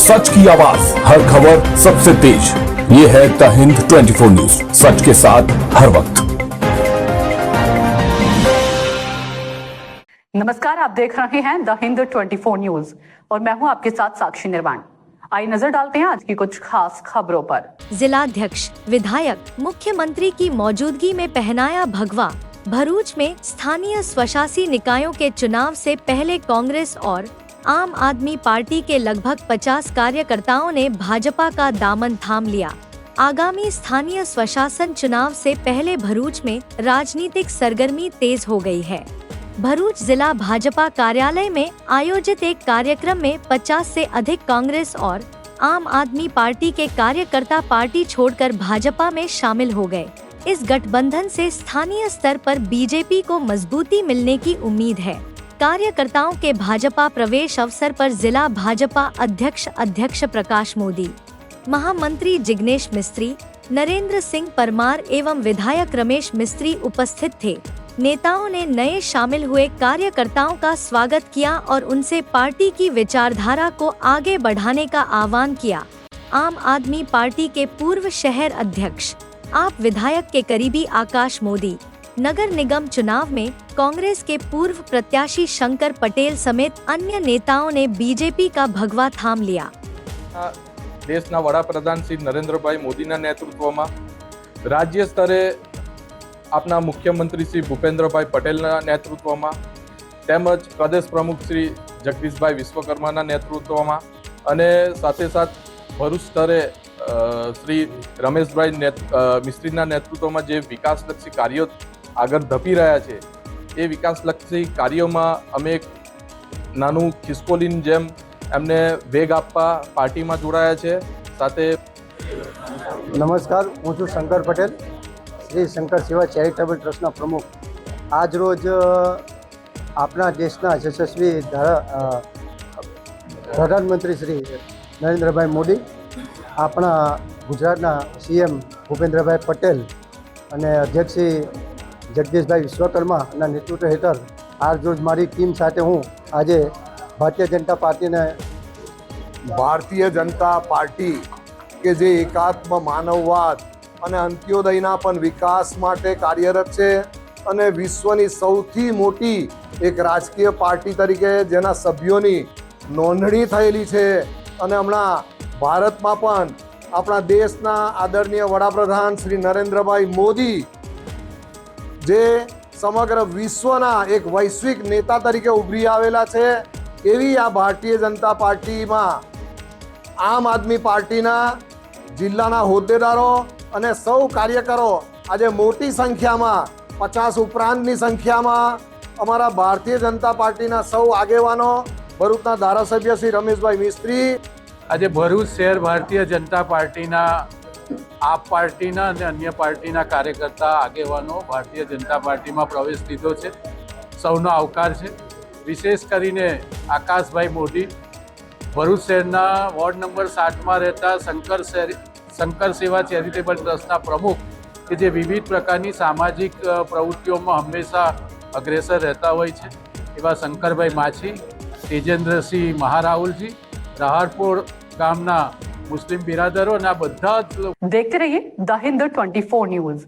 सच की आवाज, हर खबर सबसे तेज। ये है द हिंद 24 न्यूज, सच के साथ हर वक्त। नमस्कार, आप देख रहे हैं द हिंद 24 न्यूज और मैं हूं आपके साथ साक्षी निर्वाण। आइए नजर डालते हैं आज की कुछ खास खबरों पर। जिलाध्यक्ष, विधायक, मुख्यमंत्री की मौजूदगी में पहनाया भगवा। भरूच में स्थानीय स्वशासी निकायों के चुनाव से पहले कांग्रेस और आम आदमी पार्टी के लगभग 50 कार्यकर्ताओं ने भाजपा का दामन थाम लिया। आगामी स्थानीय स्वशासन चुनाव से पहले भरूच में राजनीतिक सरगर्मी तेज हो गई है। भरूच जिला भाजपा कार्यालय में आयोजित एक कार्यक्रम में 50 से अधिक कांग्रेस और आम आदमी पार्टी के कार्यकर्ता पार्टी छोड़कर भाजपा में शामिल हो गए। इस गठबंधन से स्थानीय स्तर पर बीजेपी को मजबूती मिलने की उम्मीद है। कार्यकर्ताओं के भाजपा प्रवेश अवसर पर जिला भाजपा अध्यक्ष प्रकाश मोदी, महामंत्री जिग्नेश मिस्त्री, नरेंद्र सिंह परमार एवं विधायक रमेश मिस्त्री उपस्थित थे। नेताओं ने नए शामिल हुए कार्यकर्ताओं का स्वागत किया और उनसे पार्टी की विचारधारा को आगे बढ़ाने का आह्वान किया। आम आदमी पार्टी के पूर्व शहर अध्यक्ष, आप विधायक के करीबी आकाश मोदी, नगर निगम चुनाव में कांग्रेस के पूर्व प्रत्याशी शंकर पटेल समेत अन्य नेताओं ने बीजेपी का भगवा थाम लिया। देशना वडाप्रधान श्री नरेंद्रभाई मोदीना नेतृत्वમાં राज्य स्तरे આપના મુખ્યમંત્રી શ્રી ભૂપેન્દ્રભાઈ પટેલના નેતૃત્વમાં તેમજ પ્રદેશ પ્રમુખ શ્રી જગદીશભાઈ વિશ્વકર્માના નેતૃત્વમાં અને સાથે સાથ ભરૂચ સ્તરે શ્રી રમેશભાઈ મિસ્ત્રીના નેતૃત્વમાં જે વિકાસલક્ષી કાર્યો આગળ ધપી રહ્યા છે એ વિકાસલક્ષી કાર્યોમાં અમે એક નાનું ખિસકોલીની જેમ એમને વેગ આપવા પાર્ટીમાં જોડાયા છે। સાથે નમસ્કાર, હું છું શંકર પટેલ, શ્રી શંકર સેવા ચેરિટેબલ ટ્રસ્ટના પ્રમુખ। આજ રોજ આપણા દેશના યશસ્વી પ્રધાનમંત્રી શ્રી નરેન્દ્રભાઈ મોદી, આપણા ગુજરાતના સીએમ ભૂપેન્દ્રભાઈ પટેલ અને અધ્યક્ષ શ્રી જગદીશભાઈ વિશ્વકર્માના નેતૃત્વ હેઠળ આજ રોજ મારી ટીમ સાથે હું આજે ભારતીય જનતા પાર્ટી કે જે એકાત્મ માનવવાદ અને અંત્યોદયના પણ વિકાસ માટે કાર્યરત છે અને વિશ્વની સૌથી મોટી એક રાજકીય પાર્ટી તરીકે જેના સભ્યોની નોંધણી થયેલી છે અને હમણાં ભારતમાં પણ આપણા દેશના આદરણીય વડાપ્રધાન શ્રી નરેન્દ્રભાઈ મોદી જે સમગ્ર વિશ્વના એક વૈશ્વિક નેતા તરીકે ઉભરી આવેલા છે, એવી આ ભારતીય જનતા પાર્ટીમાં આમ આદમી પાર્ટીના જિલ્લાના હોદ્દેદારો અને સૌ કાર્યકરો આજે મોટી સંખ્યામાં 50 ઉપરાંતની સંખ્યામાં અમારા ભારતીય જનતા પાર્ટીના સૌ આગેવાનો, ભરૂચના ધારાસભ્ય શ્રી રમેશભાઈ મિસ્ત્રી, આજે ભરૂચ શહેર ભારતીય જનતા પાર્ટીના આપ પાર્ટીના અને અન્ય પાર્ટીના કાર્યકર્તા આગેવાનો ભારતીય જનતા પાર્ટીમાં પ્રવેશ લીધો છે। સૌનો આવકાર છે। વિશેષ કરીને આકાશભાઈ મોદી, ભરૂચ શહેરના વોર્ડ નંબર 7માં રહેતા શંકર સેવા ચેરિટેબલ ટ્રસ્ટના પ્રમુખ કે જે વિવિધ પ્રકારની સામાજિક પ્રવૃત્તિઓમાં હંમેશા અગ્રેસર રહેતા હોય છે એવા શંકરભાઈ માછી, તેજેન્દ્રસિંહ મહારાહુલજી, રાહરપુર ગામના મુસ્લિમ બિરાદરો અને આ બધા જ देखते रहिए द हिंद 24 न्यूज।